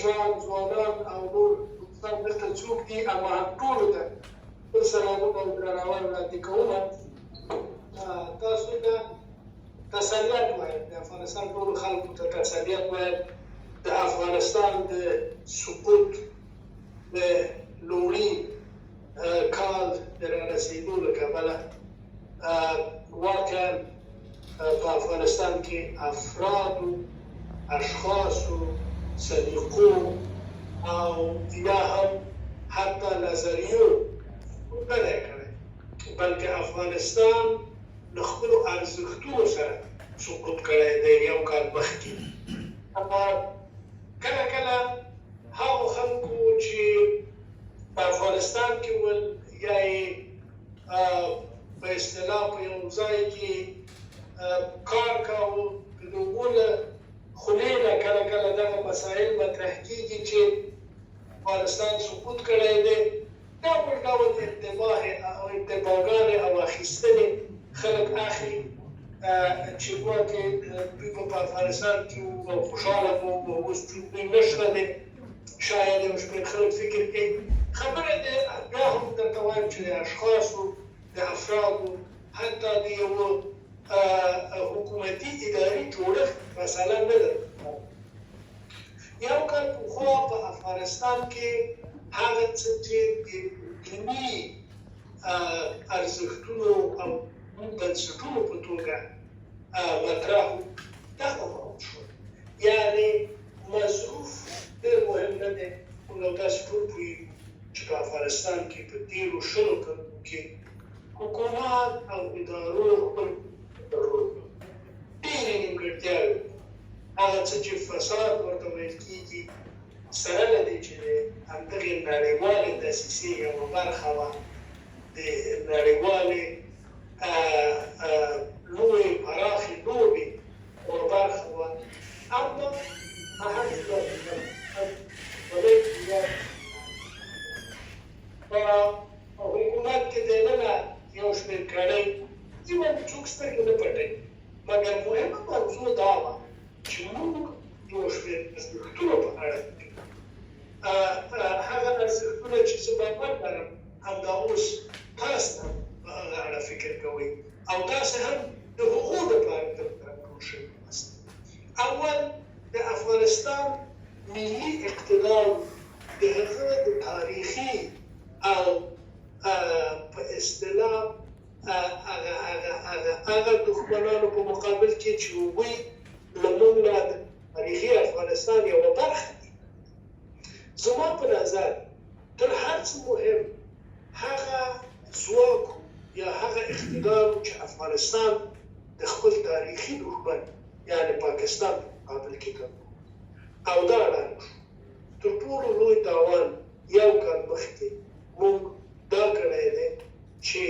مشران ځوانان او نور دوستان دلته څوک دي اما هم ټولو ته خپل سلامونه او درناوی وړاندې کومه. تاسو ته تسلیت وایم، د افغانستان ټولو خلکو ته تسلیت وایم. د افغانستان د سقوط د لومړي کال د رارسېدو له کبله واقعا په افغانستان کې افرادو، اشخاصو، صدیقو او یا هم حتی نظریو نه دی کړی، بلکې افغانستان له خپلو ارزښتونو سره سقوط کړی دی یو کال مخکې. کله کله هغو خلکو چې په افغانستان کې ول یا یې په اصطلاح په یو ځای کې کار کاوه، د هغو له خولې نه کله کله دغه مسایل مطرح کېږي چې افغانستان سقوط کړی دی. ډول ډول اتباعګانې او اخیستنې خلک اخلي چې ګواکې دوی په افغانستان کې وو او خوشحاله وو او اوس دوی نشته دی. شاید یو شمېر خلک فکر کوي خبره دی بیا هم درته وایم چې د اشخاصو، د افرادو، حتی د یوه حکومتي اداري جوړښت مسله نه ده. یو کال پخوا په افغانستان کې هغه څه چې د دیني ارزښتونو او بنسټونو په توګه مطرح وو دغه موجود شول. یعنې مصروف ډېر مهم نه دی. موږ تاسو ټول پوهېږو چې په افغانستان کې په تېرو شلو کلونو کې حکومت او ادارو خپل درلود. ډېرې نیمګړتیاوې، هغه څه چې فساد ورته ویل کېږي، سره له دې چې د همدغې نړیوالې دسیسې یوه برخه وه، د نړیوالې لویې پراخې لوبې ور برخه وه. اما په حکومت کې دننه یو شمېر کړۍ ځینې څوک سترګې نه پټوي، مګر مهمه موضوع دا وه چې موږ یو شمېر ارزښتونو په اړه هغه ارزښتونه چې زه باور لرم همدا اوس تاسو هم په هغه اړه فکر کوئ او تاسو هم د هغو دپاره دلته راټول شوي یاست. اول د افغانستان ملي اقتدار د هغه د تاریخي او په اصطلاح هغه دښمنانو په مقابل کې چې هغوی له موږ نه د تاریخي افغانستان یوه برخه دي. زما په نظر تر هر څه مهم هغه ځواک یا هغه اقتدار چې افغانستان د خپل تاریخي دښمن یعنې پاکستان په مقابل کې درلود او دا اعلان شو. تر ټولو لوی تاوان یو کال مخکې موږ دا کړی دی چې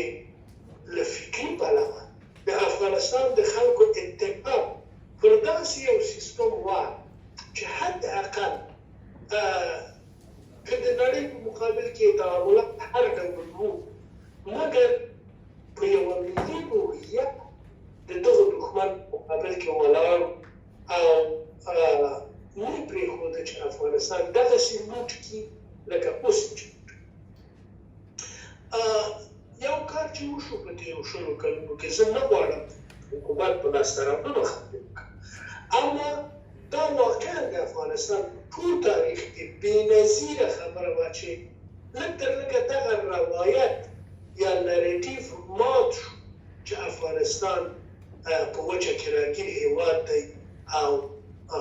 له فکري پلوه د افغانستان د خلکو اتفاق پر داسې یو سیستم وای چې حد اقل که د نړۍ په مقابل کې تعاملات هر ډول وو، مګر په یوه ملي هویت د دغه دښمن په مقابل کې ولاړ او نه یې پرېښوده چې افغانستان دغسې لوټ کړي لکه اوس چې یو کار چې وشو په تېرو شلو کلونو کې، زه نه غواړم حکومت په لاسته راوړنو خبرې وکړم، اما دا واقعا د افغانستان ټول تاریخ کې بېنظیره خبره وه چې لږ تر لږه دغه روایت یا نریټیف مات شو چې افغانستان په وچه کې راګیر هېواد دی او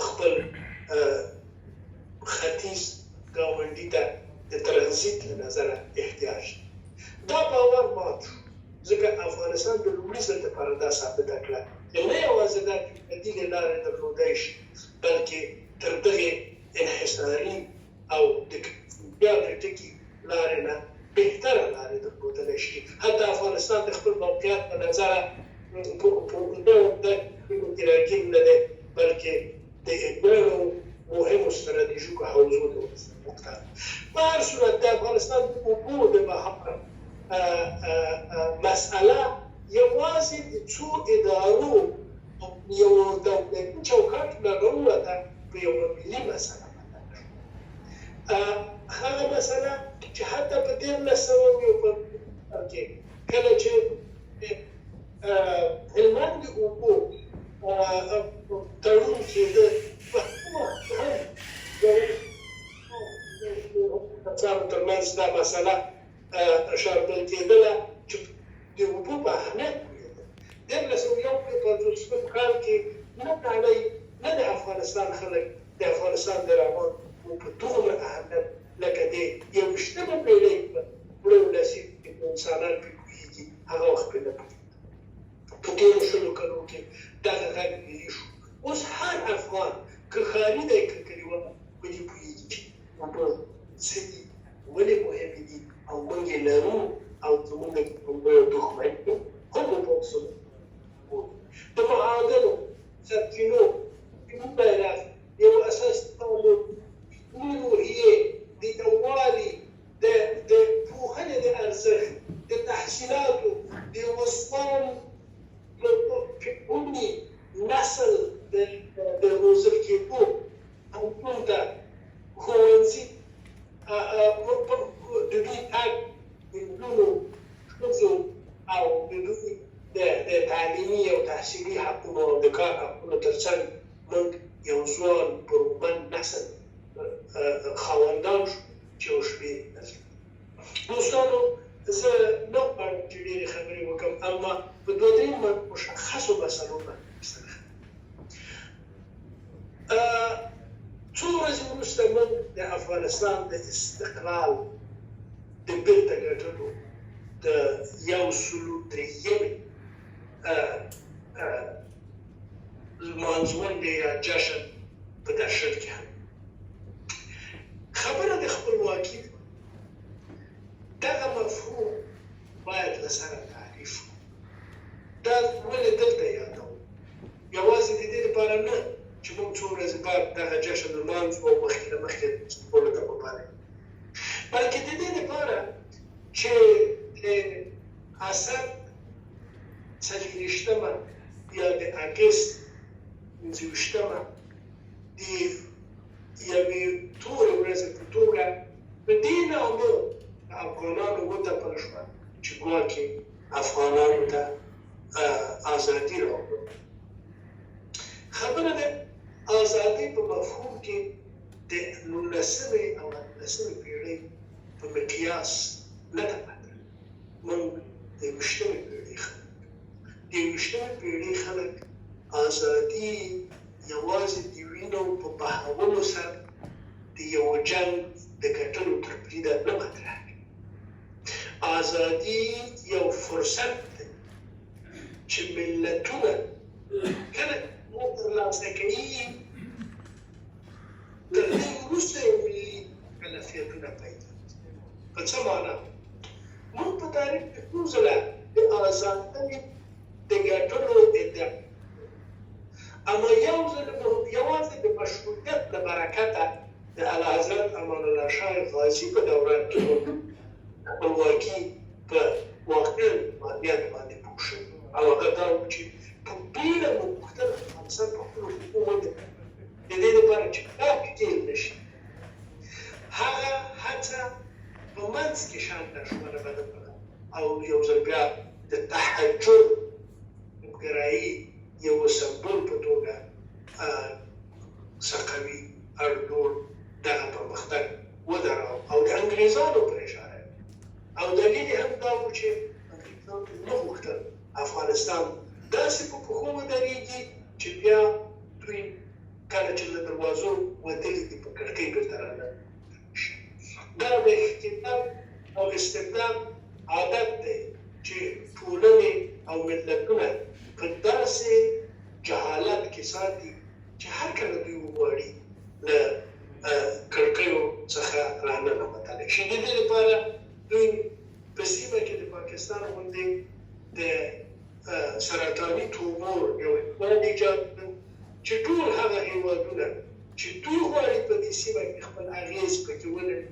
خپل ختیځ ګاونډي ته د ترانزیت له نظره احتیاج دی. دا باور مات شو ځکه افغانستان د لومړي ځل دپاره دا ثابته کړه چې نه یوازې دا دیني لارې درلودی شي، بلکې تر دغې انحصاري او د ټکي لارې نه بهتره لارې درلودلی شي. حتی افغانستان د خپل موقعیت په نظره په اوږده کې راګیر نه دی، بلکې د ډېرو مهمو ستراتیژیکو حوزو د نقطه. په هر صورت د افغانستان د اوبو د بهار مسئله یوازې د څو ادارو یو دولتي چوکاټ نه راووته په یوه ملي مسله بدله شوه. هغه مسله چې حتی په 1900 کې کله چې هلمند د اوبو تړون کېده په کومه هم کسانو ترمنځ دا مسله شاربل کېدله چې د اوبو په اهمیت پوهېده. 1950 کال کې نه نړۍ نه د افغانستان خلک د افغانستان د روان په دومره اهمیت لکه د 21مه پېړۍ په وړو لاسي انسانان پرې پوهېږي هغه وخت پرې نه پوهېږي. په تېرو 100 کلو کې دغه غږ ملي شو. اوس هر افغان که ښاري دی که کلیوال په دې پوهېږي چې اوبه څه دي، ولې مهمې دي او موږ یې لرو او زموږ دښمن هم وبوسو. د معادنو سرچینو زموږ بیرغ یو اساسي تعامل روحیې د یووالي د پوهنې د ارزښت د تحصیلاتو د وسوال فکرونی نسل د روزل کېدو همدون ته ښوونځي د دوی تګ د نجونو ښځو او د دوی د تعلیمي او تحصیلي حقونو او د کار حقونو تر څنګ موږ یو ځوان پرومند نسل خاوندان شو چې یو شمېر نسل. دوستانو زه نه غواړم چې ډېرې خبرې وکړم، اما په 2-3 مشخصو مسلو باندې بسنه. څو ورځې وروسته موږ د افغانستان د استقلال د بېرته ګټلو د 103 لمانځغونډې یا جشن په درشل کې هم خبره د خپلواکي ده. دغه مفهوم باید له سره تعریف کړو. دا ولې دلته یادوو؟ یوازې د دې لپاره نه چې موږ څو ورځې بعد دغه جشن لمانځو او مخکې له مخکې ټولو ته وپالو، بلکې د دې لپاره چې د اسد 40مه یا د اګست 25مه د یوې تورې ورځې په توګه په دې نامه افغانانو وتپل شوه چې ګواکې افغانانو ته ازادي راوړو. خبره ده ازادي په مفهوم کې د 19مې او 18مې پېړۍ په مقیاس نه ده مطرح. موږ د 20مې پېړۍ خلک د 20مې پېړۍ خلک ازادي یوازې د وینو په بهولو سره د یو جنګ د ګټلو تر بریده نه مطرح کوي. ازادي یو فرصت دی چې ملتونه کله ترلاسه کوي، تر دې وروسته یو ملي کلفیتونه پیدا کوي. په څه معنا؟ موږ په تاریخ کې څو ځله د ازادۍ د ګټلو ادعا، اما یوازې د مشروطیت له برکته د اعلیحضرت امان الله شاه غازي په دوران کې خپلواکي په واقعي ماهیت باندې پوه شوي، او هغه دا و چې په بېله مختلف افغانستان په خپلو حقوقو ودرېږي. د دې لپاره چې دا تېر نه شي، هغه هڅه په منځ کې شانته شوه بده کړه او یو ځل بیا د تحجر ګرایي یو سمبول په توګه سقوي اردور دغه پرمختګ ودراو او د انګریزانو پر اشاره او دلیل هم دا و چې انګریزانو نه غوښتل افغانستان داسې په پښو ودرېږي چې بیا دوی کله چې له دروازو وتلي دي په کړکۍ بېرته راننوځي. دا د اختلاف او استبداد عادت دی چې ټولنې او ملتونه په داسې جهالت کې ساتي چې هر کله دوی وغواړي له کړکیو څخه راننوتلی شي. د دې لپاره دوی په سیمه کې د پاکستان غوندې د سرطاني تومور یو هېواد ایجاد کړ چې ټول هغه هېوادونه چې دوی غواړي په دې سیمه کې خپل اغېز پکې ولري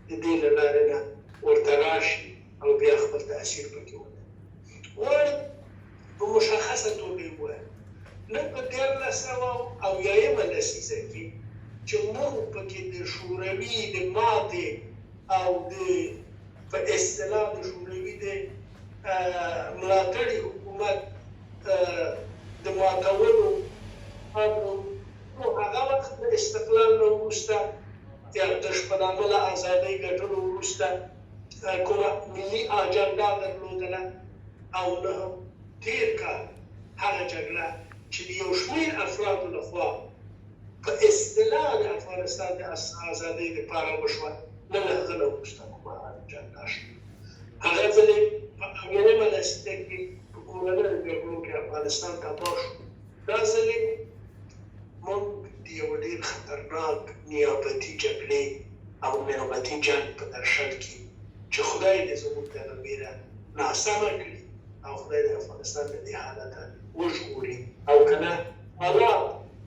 د دې له لارې نه ورته راشي او بیا خپل تاثیر پکې ولري. غواړم په مشخصه توګه ووایم، نه په 1900 لسیزه کې چې موږ پکې د شوروي د ماتې او د په اصطلاح د شوروي د ملاتړي حکومت د ماتولو هغه وخت د استقلال نه وروسته یا د شپنامه له ازادۍ ګټلو وروسته کومه ملي اجنډا درلودله او نه هم تېر کال هغه جګړه چې د یو شمېر افرادو لخوا په اصطلاح د افغانستان د ازادۍ دپاره وشوه نه له هغه نه وروسته کومه اجنډا شوه هغه ځلې په اویایمه لسیزه کې په کورنیو جګړو کې افغانستان تباه شو دا ځلې موږ د یوه ډېر خطرناک نیابتي جګړې او نیابتي جنګ په درشل کې چې خدای دې زموږ دغه ویره ناسمه کړي او خدای دې افغانستان له دې حالته وژغوري او که نه الله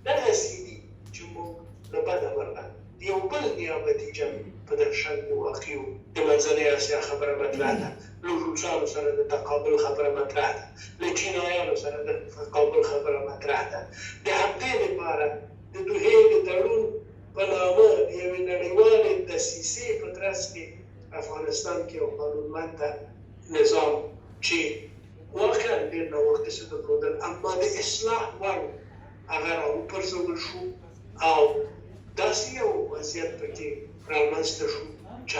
دغسې دي چې موږ له بده مرغه د یو بل نیابتي جنګ په درشل کې واقع یو د منځنۍ اسیا خبره مطرح ده له روسانو سره د تقابل خبره مطرح ده له چینایانو سره د تقابل خبره مطرح ده د همدې لپاره د دوحې د تړون په نامه د یوې نړیوالې دسیسې په ترڅ کې افغانستان کې یو قانونمنده نظام چې واقعا ډېر نوښتي درلودل اما د اصلاح وړ هغه راوپرځول شو او داسې یو وضعیت پکې رامنځته شو چې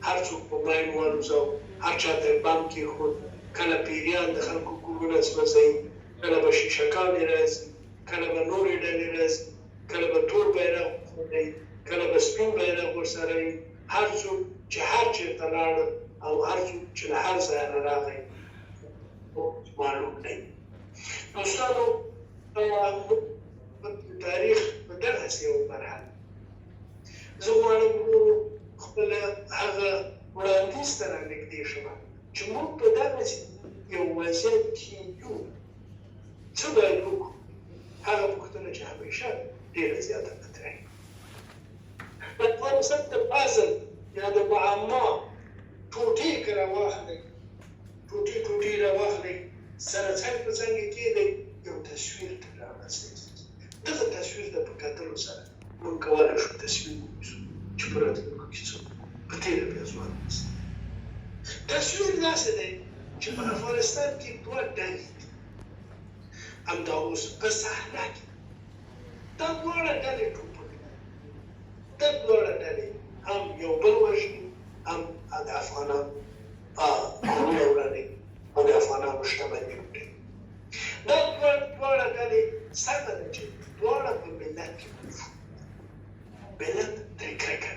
هر څوک په ماین والوځو هر چا ته بم کېښود کله پیریان د خلکو کورونه سوځوي کله به شیشکانې راځي کله به نورې ډلې راځي کله به تور بیرغ وخوځوي کله به سپین بیرغ ورسره وي هر څوک چې هر چېرته لاړل او هر څوک چې له هر ځایه نه راغی معلوم دی دوستانو تاریخ په دغسې یو مرحله زه غواړم ورو خپل هغه وړاندیز ته رانږدې شم چې موږ په دغسې یو وضعیت کې یو څه باید وکړو هغه پوښتنه چې همیشه ډېره زیاته مطرح وي د افغانستان د پازل یا د معما ټوټې که راواخلئ ټوټې راواخلئ سره څنګ په څنګ یې کېږدئ یو تصویر ترې رامنځته کېږي دغه تصویر ته په کتلو سره موږ کولی شو تصویر ونیسو چې په راتلونکو کې څوک په تېره بیا ځوان اوسي تصویر داسې دی چې په افغانستان کې دوه ډلې دي همدا اوس په صحنه کې دا دواړه ډلې ټوپک دا دواړه ډلې هم یو بل وژني هم د افغانانو کورونه ورانوي او د افغانانو شتمني وړي دا دواړه ډلې سمه ده چې دواړه په ملت کې ملت ترې کرکه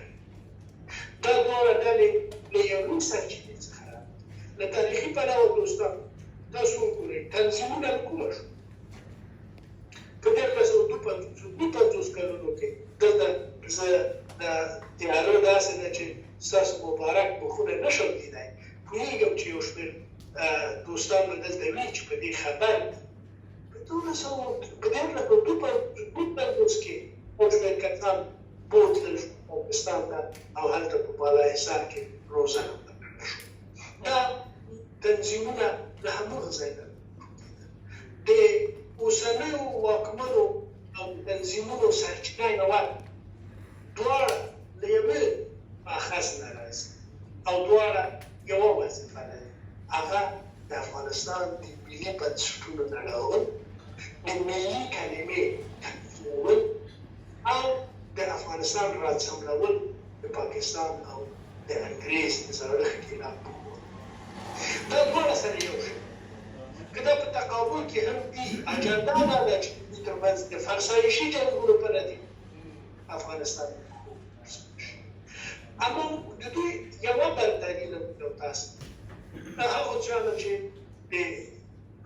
دا دواړه ډلې له یوې سرچینې څخه راغلي له تاریخي پلوه دوستانو تاسو وګورئ تنظیمونه کومه شو په 1952 کلونو کې دلته زه د تیاره داسې ده چې ستاسو مبارک مخونه نشم لیدی پوهېږم چې یو شمېر دوستان به دلته وي چې په دې خبر دي په 1952 کې یو شمېر کسان بوتلل پاکستان ته او هلته په بالاحصار کې روزنه ورکړل شو دا تنظیمونه له هماغه ځای نه د اوسنیو واکمنو او تنظیمونو سرچینه نوښت دواړه له یوې ماخذ نه راځي او دواړه یوه وظیفه لري هغه د افغانستان د ملي بنسټونو نړول د ملي کلمې تنظیمول او د افغانستان راڅملول د پاکستان او د انګریز د زړښت خلاف دا دواړه سره یو شي که دا په تقابل کې هم دي اجنډا دا ده چې دوی ترمنځ د فرسایشي جنګونو په نتیجه افغانستان اما د دوی یوه برتري له تاسو له هغو چانه چې د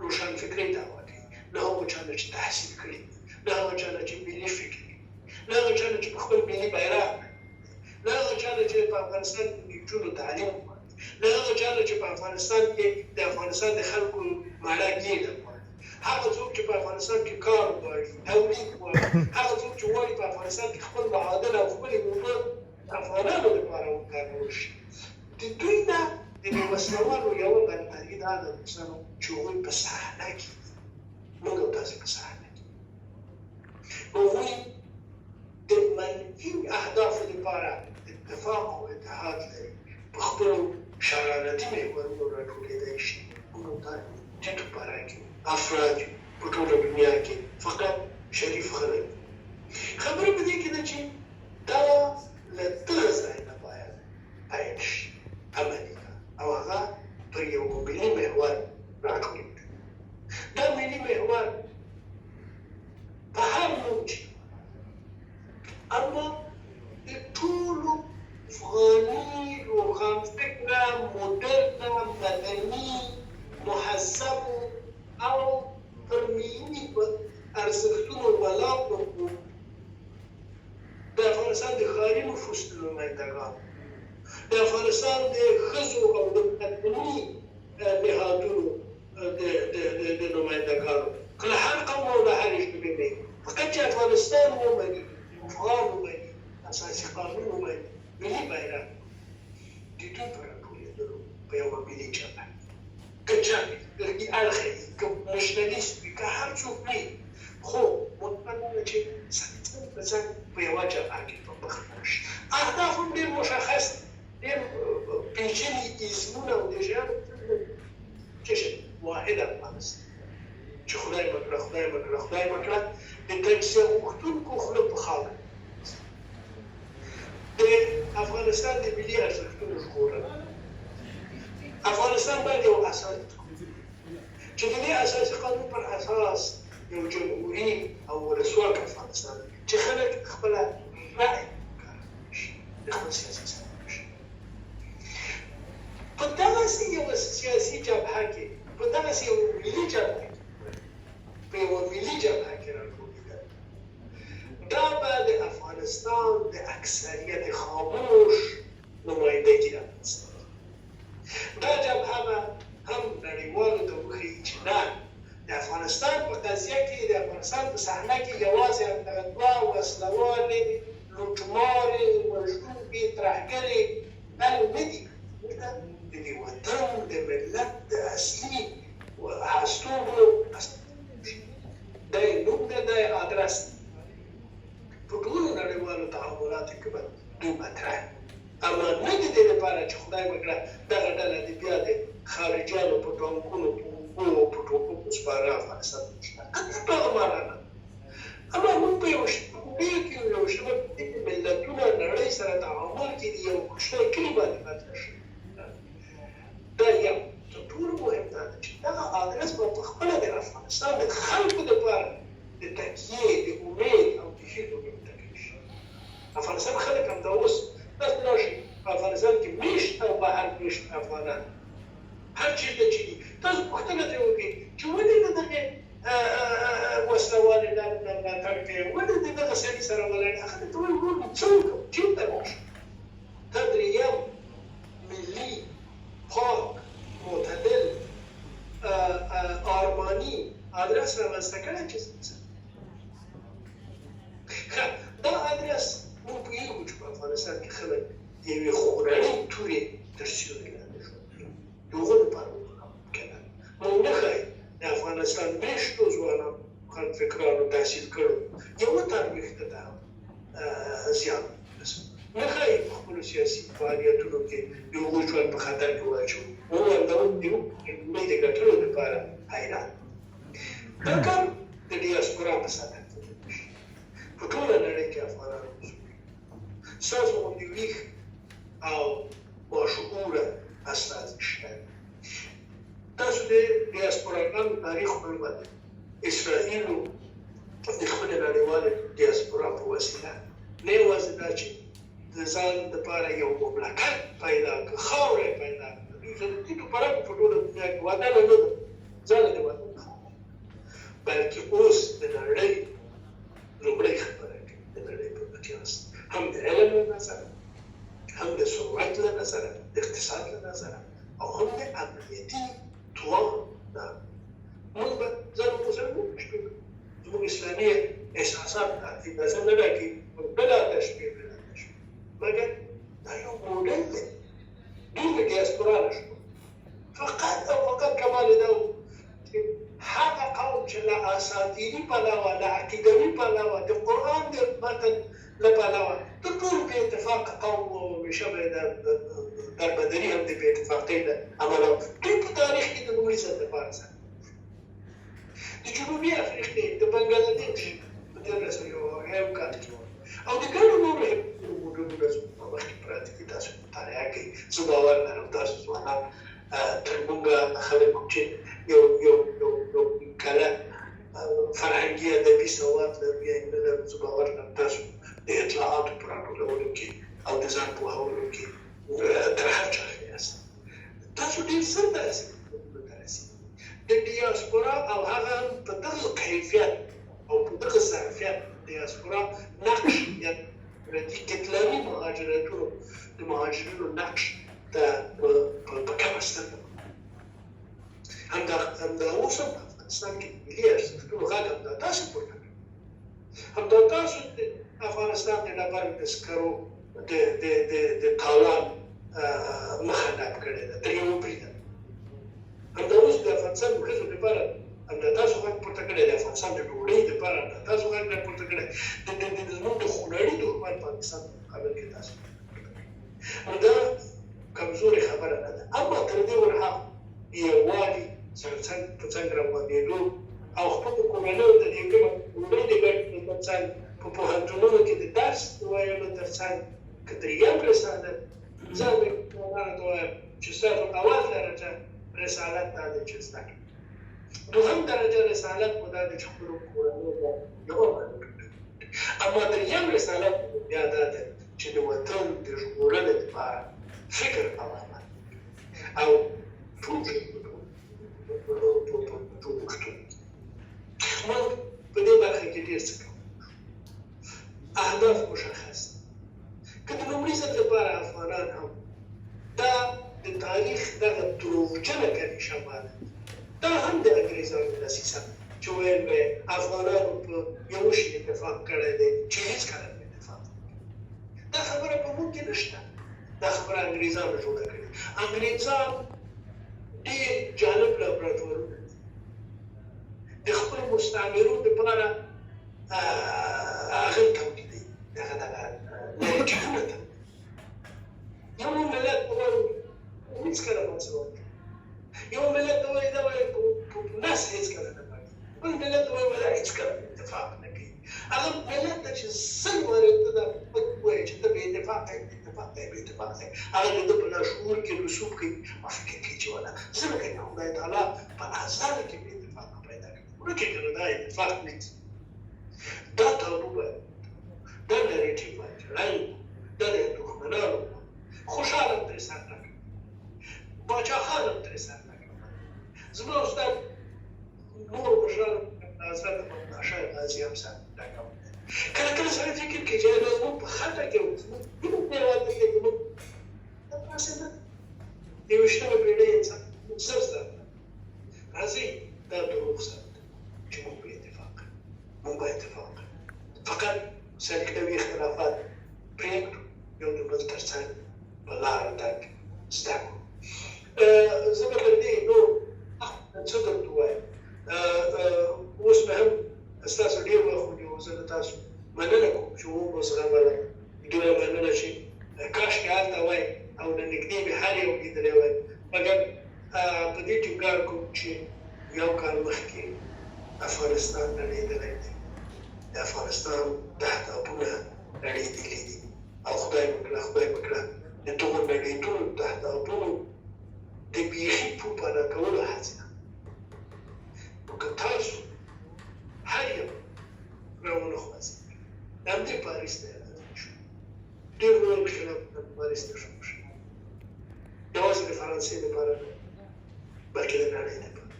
روشنفکرۍ دعوه کوي له هغو چانه چې تحصیل کړي له هغو چانه چې ملي فکر کوي له هغو چانه چې په خپل ملي بیرغ له هغو چانه چې په افغانستان کې د نجونو تعلیم غواړي له هغو چانه چې په افغانستان کې د افغانستان د خلکو مړه ګېډه غواړي هغه څوک چې په افغانستان کې کار غواړي تولید غواړي هغه څوک چې غواړي په افغانستان کې خپل معادن او خپلې اوبه افغانانو لپاره وکارول شي د دوی نه د وسلوالو یوه برتري دا ده دوستانو چې هغوی په صحنه کې دي موږ او تاسې په صحنه کې هغوی د اتفاق او اتحاد لري په خپلو شرارتي محورونو راټولېدای شي موږ دا ټیټو پاره کې افراد په ټوله دنیا کې فقط شریف خلک خبره په دې کې ده چې دا له دغه ځای نه باید پیل شي عملي او هغه پر یو ملي محور راټولېږي دا ملي محور په هر نوع چې اما د ټولو افغاني روښانفکره مدرنه مدني مهذبو او پر ملي ارزښتونو ولاړ د افغانستان د ښاري نفوس نمایندګانو د افغانستان د ښځو او د مدني نهادونو د نمایندګانو که له هر قوم او له هرې ژبې نه وي فقط چې افغانستان ومني افغان ومني اساسي قانون ومني ملي بیرغ د دوی په راټولېدلو په یوه ملي جبهه که جنګ لرګي اړخه وي که نشنلیست وي که هر څوک وي خو مطمئنه ده چې څنګ په څنګ په یوه جبهه کې به مخ لاړ شي اهداف هم ډېر مشخص ډېر پېچلي ایزمونه او د ژیانو چې واحد افغانستان چې خدای مکړه خدای مکړه خدای مکړه د تجزیه غوښتونکو خوله په خاوره د افغانستان د ملي ارزښتونو ژغورنه افغانستان باید یو اساس چې د دې اساسي قانون پر اساس یو جمهوري او ولسواک افغانستان چې خلک خپله رأی وکارولی شي د خپل سیاسي سرنوشت په دغسې یوه سیاسي جبهه کې په دغسې یوه ملي جبهه کې په یوه ملي جبهه کې راټولېدل دا به د افغانستان د اکثریت خاموش نمایندګي رامنځته دا جبهه به هم نړیوالو ته وښیي چې نه د افغانستان په قضیه کې د افغانستان په صحنه کې یوازې همدغه دوه وسلوالې لوټمارې وژونکې ترهګرې بل نه دي د دې وطن د ملت د اصلي هستونو دا یې نوم دی دا یې ادرس دی په ټولو نړیوالو تعاملاتو کې به دوی مطرح اما نه د دې لپاره چې خدای وکړه دغه ډله د بیا د خارجیانو په ټانکونو په اوبو او په ټوپکو سپاره افغانستان ته شته دغه معنا نه اما موږ په یو شپږ کې یو شمېر ملتونه نړۍ سره تعامل کې د یو کوچني کلي باندې مطرح شوي دا یو تر ټولو مهم دا ده چې دغه ادرس به په خپله د افغانستان د خلکو دپاره د تکیې د امید او د هیلو منتقل شي افغانستان خلک همدا اوس تاسو راشئ په افغانستان کې مېشت او بهر مېشت افغانان هر چېرته چې دي تاسو پوښتنه ترې وکړئ چې ولې د دغې وسلوالې ډلې نه ملاتړ کوې ولې د دغه سړي سره ولاړ هغه ته وایي ورور څه وکړو چېرته لاړ دا درېیم ملي پاک معتدل آرماني ادرس رامنځته کړی چې دا ادرس موږ پوهېږو چې په افغانستان کې خلک د یوې خورنۍ تورې تر سیوري لاندې ژوند کوي د هغو لپاره ممکنه موږ نه ښایي د افغانستان مېشتو ځوانانو فکرانو تحصیل کړو یوه تاریخته ته زیان نه ښایي په خپلو سیاسي فعالیتونو کې د هغوی ژوند په خطر کې واچوو موږ همدغه د علمۍ د ګټلو لپاره حیران دا کار د ډیاسپورا په سطح کې په ټوله نړۍ کې افغانان اوسېږي ستاسو غوندې ویښ او باشعوره استازي شته تاسو د ډیاسپوراګانو تاریخ ولولئ اسرائیلو د خپلې نړیوالې ډیاسپورا په وسیله نه یوازې دا چې د ځان دپاره یو مملکت پیدا کړه خاوره یې پیدا کړه دوی ته د ټیټو پرکو په ټوله دنیا کې ودانه نه ده ځان د وطن خاوره بلکې اوس د نړۍ لومړۍ خبره کوي د نړۍ په مقیاس هم د علم له نظره هم د ثروت له نظره د اقتصاد له نظره او هم د امنیتي توان نه موږ به ځان ورسره وپېژنو زموږ اسلامي احساسات اجازه نه راکوي موږ بلا تشبیه مګر دا یو موډل دی دوی د ډیاسپورا نه شو فقط او فقط کمال دا و چې هغه قوم چې له اساطیري پلوه له عقیدوي پلوه د قرآن د متن له پلوه تر ټولو به اتفاق قوم و همیشه به در بدني هم د بې اتفاقۍ له امله دوی په تاریخ کې د لومړي ځل لپاره ځان د جنوبي افریقې د بنګلادیش په 1301 کال کې او د ګڼو نورو هېوادونو موډلونه زموږ مخکې پراته دي. تاسو مطالعه کوئ. زه باور لرم تاسو ځوانان تر موږ خلک چې یو کله فرهنګي ادبي سواد لرو یا یې نه لرو، زه باور لرم تاسو د اطلاعاتو په راټولولو کې او د ځان پوهولو کې تر هر چا ښه یاست. تاسو ډېر ژر داسې ته رسېږئ. د ډیاسپورا او هغه په دغه کیفیت او په دغه ظرفیت ډیاسپورا نقش یا د کتلاني مهاجرتونو د مهاجرینو نقش ته په کمه سترګه همدا اوس هم په افغانستان کې ملي ارزښتونو غږ همدا تاسو پورته کړئ. همدا تاسو د افغانستان د ډبرو د سکرو د تاوان مخه ډپ کړې ده، ترې وبرېده. همدا اوس د افغانستان د ښځو لپاره همدا تاسو غږ پورته کړی، د افغانستان د ډوډۍ لپاره همدا تاسو غږ پورته کړی، زموږ د خونړي دښمن پاکستان په مقابل کې تاسو نو دا کمزورې خبره نه ده. اما تر دې ورهاخوا یووالي څنګ په څنګ روانېدو او خپلو کورنیو ته د ډوډۍ د ګټې په څنګ په پوهنتونونو کې د درس ویلو تر څنګ که درېیم رسالت زه به ځوانانو ته وایم چې ستاسو اول درجه رسالت دا دی چې زده کړئ. دوهم درجه رسالت مو دا دی چې خپلو کورنیو ته یوه معلومه کړئ. اما درېیم رسالت بیا دا دی چې د وطن د ژغورنې لپاره فکر او عمل او ټول پښتون. موږ په دې برخه کې ډېر څه کوو. اهداف مشخص دي. که د لومړي ځل لپاره افغانان هم دا د تاریخ دغه دروغجنه کلیشه ماده دا هم د انګریزانو دسیسه چې ویل به افغانانو په یو شي اتفاق کړی دی چې هېڅکله به اتفاق دا خبره په موږ کې نشته. دا خبره انګریزانو جوړه کړې. انګریزان ډېر جالب لابراتوارونه دي د خپلو مستعمرو دپاره هغه تولیدوي دغه نریټیفونه تولیدوي. یو ملت به وایي هېڅکله ماتې ورکړي، یو ملت ته وایي دا وایي په نس هېڅکله نه پاتې، بل ملت ته وایي دا هېڅکله اتفاق نه کوي. هغه ملت ته چې سل وارې ته دا وایي چې ته بې اتفاقه یې، بې اتفاقه یې، بې اتفاقه یې، هغه د ده په لاشعور کې رسوب کوي او فکر کوي چې والا څنګه کوي خدای تعالی په ازل کې بې اتفاقه پیدا کړي. ورکې که نه دا اتفاق نه کړي. دا تابو باید دا نریټیف باید جوړوي. دا د دښمنانو خوشحال هم ترې سر نه کړي، باچاخان هم ترې سر نه کړي. زما استاد نور مشران حضرت محمد شاه غازي هم سر نه کوي. کله کله سړی فکر کوي چې دا زموږ په خټه کې زموږ هېواد دی کې زموږ دا داسې نه ده. د یویشتمه پېړۍ انسان زر زده راځئ دا دروغ ثابت چې موږ به اتفاق کوو. موږ به اتفاق کوو. فقط سلیقوي اختلافات پرېږدو، یو د بل تر څنګ په لاره تګ زده کړو. زه به تر دې نور څه درته ووایم. اوس به هم ستاسو ډېر وخت ونیو. زه د تاسو مننه کوم چې وزغمله. دومره مننه چې کاشکې هلته وای او د نږدې مې هر یو لیدلی وای. مګر په دې ټینګار کوم چې یو کال مخکې افغانستان نړېدلی دی. د افغانستان تهدابونه نړېدلي دي او خدای وکړه د دغو نړېدلو تهدابونو د بیخي پوپانه کولو هڅې ده. نو که تاسو هر یو راونه خوځېږئ، د همدې پاریس نه راضي شو. ډېر لوی انقلابونه په پاریس کې شروع شول، یوازې د فرانسې لپاره نه بلکې د نړۍ لپاره.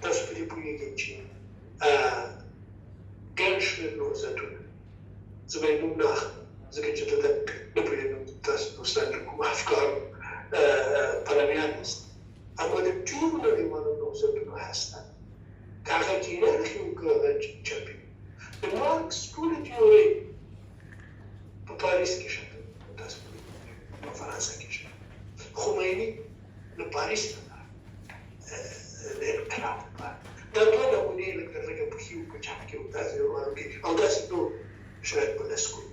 تاسو په دې پوهېږئ چې ګڼ شمېر نهضتونه، زه به یې نوم نه اخلم ځکه چې ته نه پوهېږم تاسو دوستان د کومو افکارو پلویان یاست، اما د ټولو نړیوالو نهضتونو هسته که هغه کینه اخلي او که هغه چپي. د مارکس ټولې تیورۍ په پاریس کې شته، تاسو په فرانسه کې شته. خمیني له پاریس نه د انقلاب لپاره دا دوه نمونې لږ لږه پښې و په چپ کې او داسې روانو کې او داسې نور شاید په لس کړو.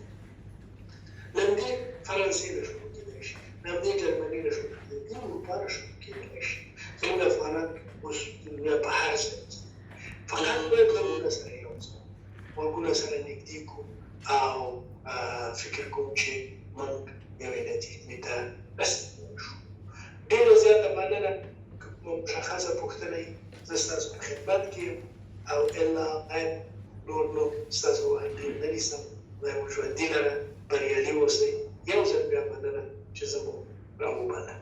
فرانسې نه شروع کېدای شي، نږدې جرمني نه شروع کېدای شي، اروپا نه شروع کېدای شي. زموږ افغانان اوس دنیا په هر ځای کې فقط باید غوږونه سره یو ځای غوږونه سره نږدې کړو او فکر کوم چې موږ یوې نتیجې ته رسېدلی شو. ډېره زیاته مننه. مشخصه پوښتنه وي زه ستاسو په خدمت کې یم او الا غیر نور نو ستاسو وړاندې نه نیسم. خدای مو ژوندي لره، بریالي اوسئ. یو ځل بیا مننه چې زه مو راوبلم.